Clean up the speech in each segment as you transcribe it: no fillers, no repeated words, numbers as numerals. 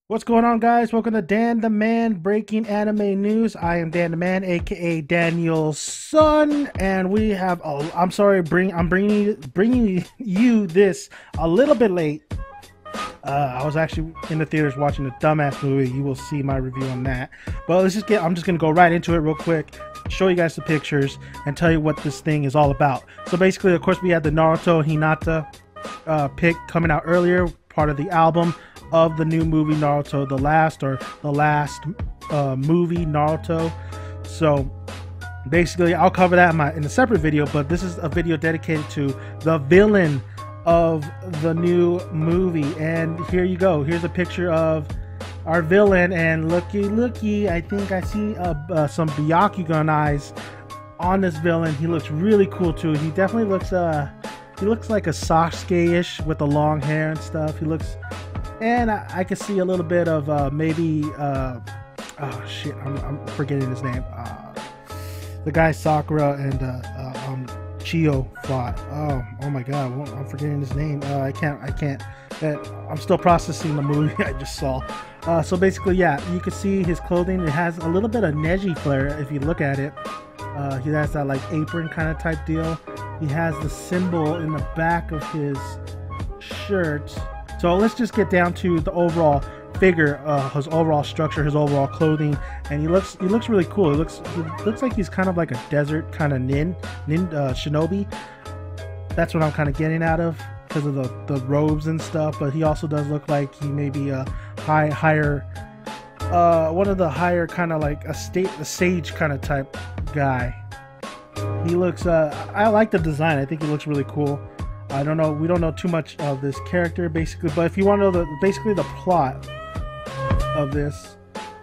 What's going on, guys? Welcome to Dan the Man Breaking Anime News. I am Dan the Man, aka Daniel's son, and we have. Oh, I'm sorry, I'm bringing you this a little bit late. I was actually in the theaters watching a dumbass movie. You will see my review on that. But I'm just gonna go right into it real quick, show you guys the pictures, and tell you what this thing is all about. So basically, of course, we had the Naruto Hinata pick coming out earlier, part of the album of the new movie Naruto, the last movie Naruto. So basically, I'll cover that in a separate video, but this is a video dedicated to the villain of the new movie. And here you go. Here's a picture of our villain, and looky, I think I see some Byakugan eyes on this villain. He looks really cool too. He definitely looks like a Sasuke-ish with the long hair and stuff. He looks, and I can see a little bit of maybe oh shit, I'm forgetting his name. The guy Sakura and Chio fought. Oh my god, I'm forgetting his name. I can't. I'm still processing the movie I just saw. So basically, yeah, you can see his clothing. It has a little bit of Neji flair if you look at it. He has that like apron kind of type deal. He has the symbol in the back of his shirt. So let's just get down to the overall figure, his overall structure, his overall clothing, and he looks really cool. He looks like he's kind of like a desert kind of shinobi. That's what I'm kind of getting out of because of the robes and stuff. But he also does look like he may be a higher one of the higher kind of like a sage kind of type guy. He looks I like the design. I think he looks really cool. I don't know, we don't know too much of this character basically, but if you want to know basically the plot of this,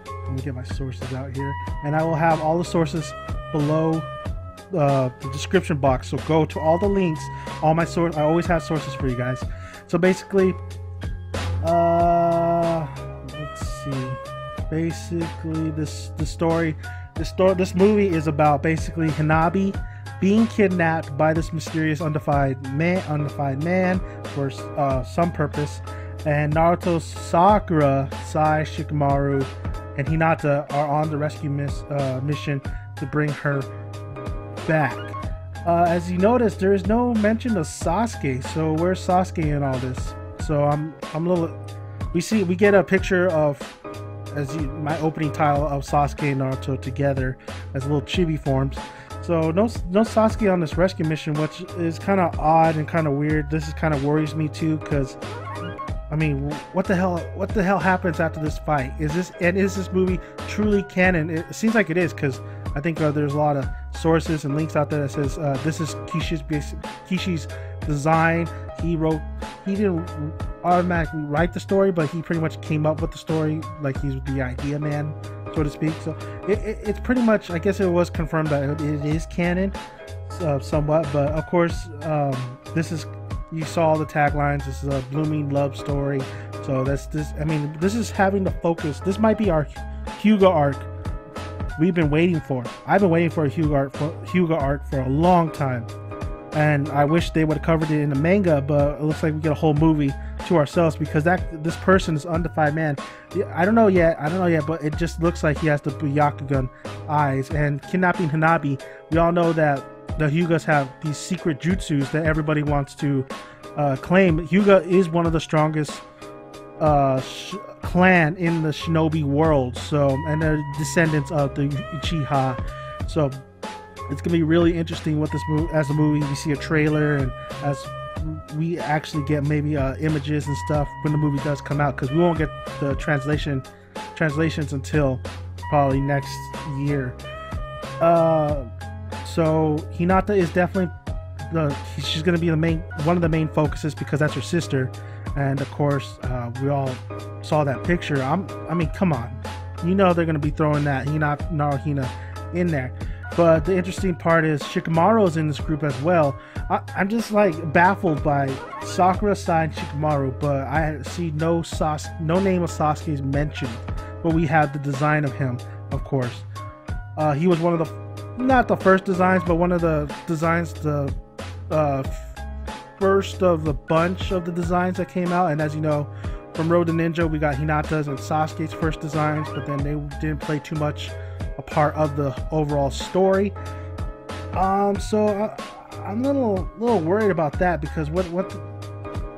let me get my sources out here, and I will have all the sources below the description box, so go to all the links, all my source. I always have sources for you guys. So basically let's see, basically this movie is about basically Hanabi being kidnapped by this mysterious undefined man for some purpose, and Naruto, Sakura, Sai, Shikamaru, and Hinata are on the rescue mission to bring her back. As you notice, there is no mention of Sasuke. So where's Sasuke in all this? So I'm a little. We get a picture of my opening title of Sasuke and Naruto together as little chibi forms. So no Sasuke on this rescue mission, which is kind of odd and kind of weird. This is kind of worries me too, because I mean, what the hell happens after this fight? Is this movie truly canon? It seems like it is, because I think there's a lot of sources and links out there that says this is Kishi's design. He didn't automatically write the story, but he pretty much came up with the story, like he's the idea man, so to speak. So it's pretty much, I guess it was confirmed that it is canon, somewhat. But of course, this is, you saw the taglines. This is a blooming love story. So I mean, this is having the focus. This might be our Hyuga arc we've been waiting for. I've been waiting for a Hyuga arc for a long time, and I wish they would have covered it in the manga, but it looks like we get a whole movie to ourselves, because this person is undefined man. I don't know yet, but it just looks like he has the Byakugan eyes. And kidnapping Hanabi, we all know that the Hyugas have these secret jutsus that everybody wants to claim. Hyuga is one of the strongest clan in the shinobi world, so, and they're descendants of the Uchiha. So it's gonna be really interesting what this movie, as a movie, we see a trailer, and as we actually get maybe images and stuff when the movie does come out, because we won't get the translations until probably next year. So Hinata is definitely she's gonna be one of the main focuses, because that's her sister. And of course, we all saw that picture. I mean, come on, you know they're gonna be throwing that Naruhina in there. But the interesting part is Shikamaru is in this group as well. I'm just like baffled by Sakura, Sai, and Shikamaru, but I see no name of Sasuke is mentioned. But we have the design of him, of course. He was one of the, not the first designs, but one of the designs, the first of the bunch of the designs that came out. And as you know, from Road to Ninja, we got Hinata's and Sasuke's first designs, but then they didn't play too much a part of the overall story. So I'm a little worried about that, because what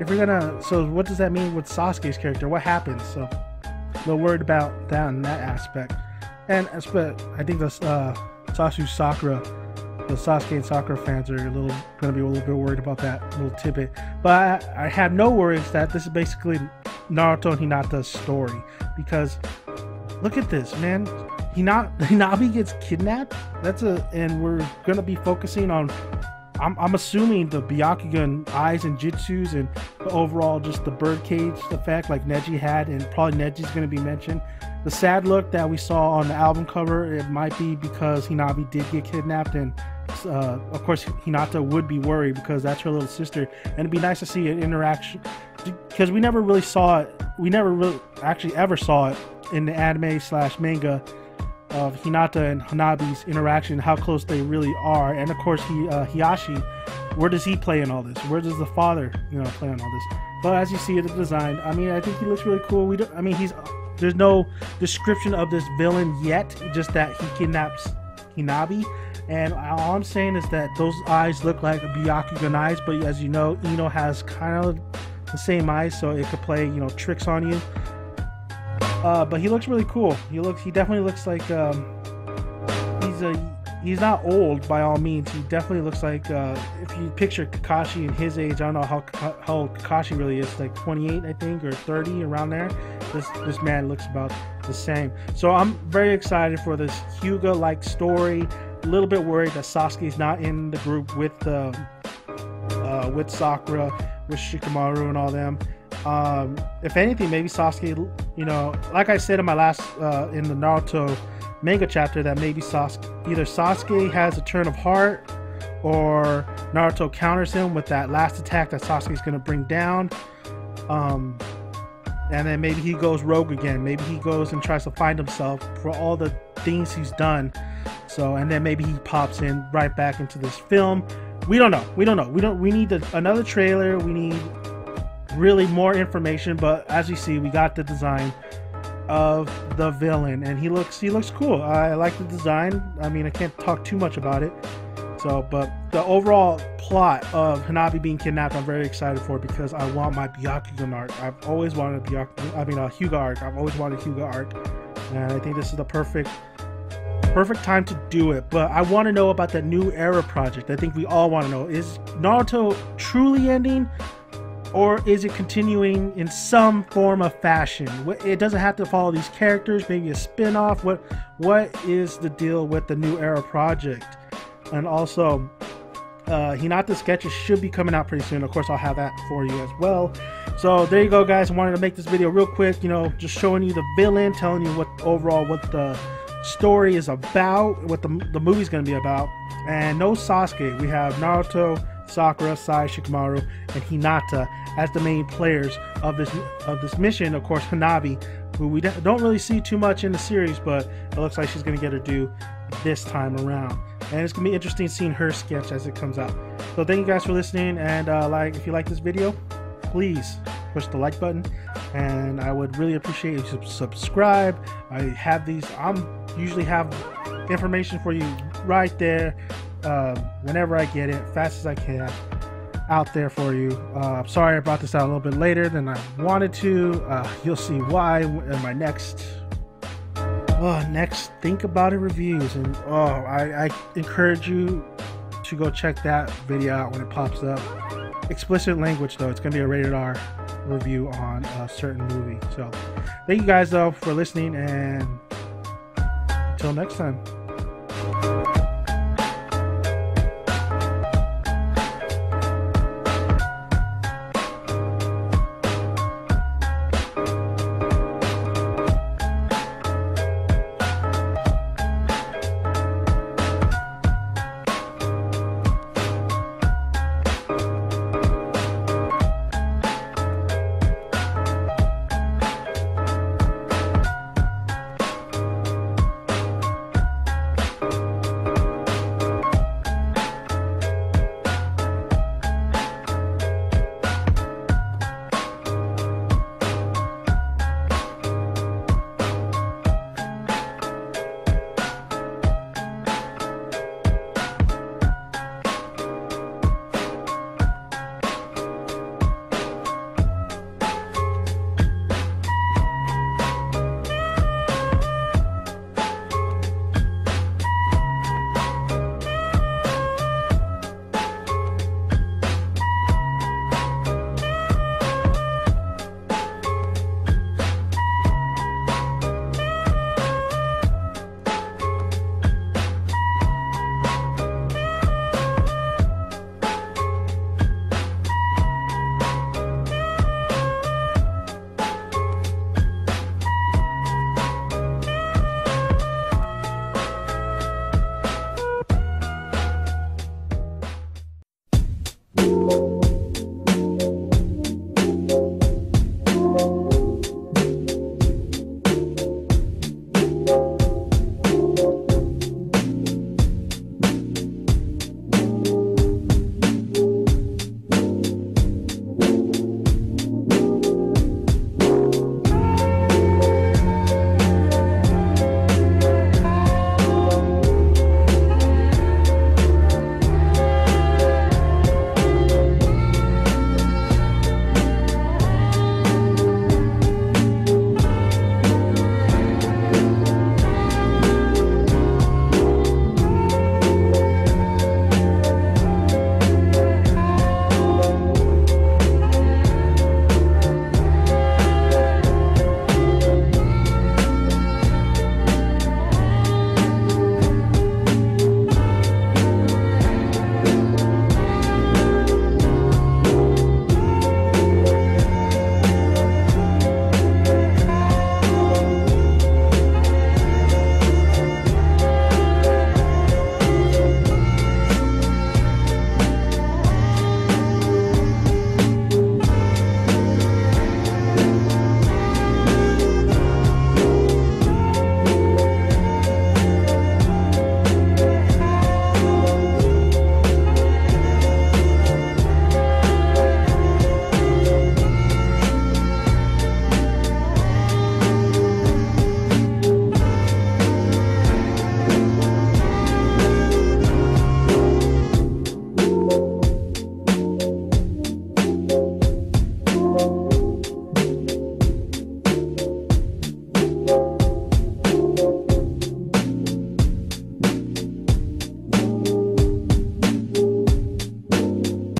if we're gonna, so what does that mean with Sasuke's character? What happens? So a little worried about that in that aspect. And I think the Sasuke and Sakura fans are gonna be a little bit worried about that little tidbit. But I have no worries that this is basically Naruto and Hinata's story, because look at this, man. Hinabi gets kidnapped. And we're gonna be focusing on, I'm assuming, the Byakugan eyes and jutsus, and the overall just the birdcage effect like Neji had, and probably Neji's gonna be mentioned. The sad look that we saw on the album cover, it might be because Hinabi did get kidnapped, and of course Hinata would be worried because that's her little sister, and it'd be nice to see an interaction, because we never really saw it. We never really actually ever saw it in the anime / manga of Hinata and Hanabi's interaction, how close they really are. And of course Hiyashi, where does he play in all this? Where does the father, play in all this? But as you see the design, I mean, I think he looks really cool. There's no description of this villain yet, just that he kidnaps Hinabi, and all I'm saying is that those eyes look like Byakugan eyes, but as you know, Ino has kind of the same eyes, so it could play tricks on you. But he looks really cool. He definitely looks like he's not old by all means. He definitely looks like, if you picture Kakashi in his age, I don't know how old Kakashi really is, like 28 I think, or 30, around there. This man looks about the same. So I'm very excited for this Hyuga like story. A little bit worried that Sasuke's not in the group with Sakura, with Shikamaru and all them. If anything, maybe Sasuke, like I said in my last in the Naruto manga chapter, that maybe either Sasuke has a turn of heart, or Naruto counters him with that last attack that Sasuke's gonna bring down, and then maybe he goes rogue again. Maybe he goes and tries to find himself for all the things he's done. So, and then maybe he pops in right back into this film. We don't know. We need another trailer. We need really more information. But as you see, we got the design of the villain, and he looks cool. I like the design. I mean, I can't talk too much about it. So, but the overall plot of Hanabi being kidnapped, I'm very excited for, because I want my Byakugan arc. I've always wanted a Hyuga arc. I've always wanted a Hyuga arc, and I think this is the perfect time to do it. But I want to know about that new era project. I think we all want to know, is Naruto truly ending, or is it continuing in some form of fashion? It doesn't have to follow these characters, maybe a spin-off. What is the deal with the new era project? And also, Hinata sketches should be coming out pretty soon. Of course, I'll have that for you as well. So there you go, guys. I wanted to make this video real quick, just showing you the villain, telling you what the story is about, what the movie's going to be about. And no Sasuke. We have Naruto, Sakura, Sai, Shikamaru, and Hinata as the main players of this mission. Of course, Hanabi, who we don't really see too much in the series, but it looks like she's going to get her due this time around. And it's going to be interesting seeing her sketch as it comes out. So thank you guys for listening, and if you like this video, please push the like button, and I would really appreciate if you subscribe. I usually have information for you right there, whenever I get it, fast as I can, out there for you. I'm sorry I brought this out a little bit later than I wanted to. You'll see why in my next Think About It reviews. And I encourage you to go check that video out when it pops up. Explicit language though, it's gonna be a rated R review on a certain movie. So thank you guys though for listening, and until next time.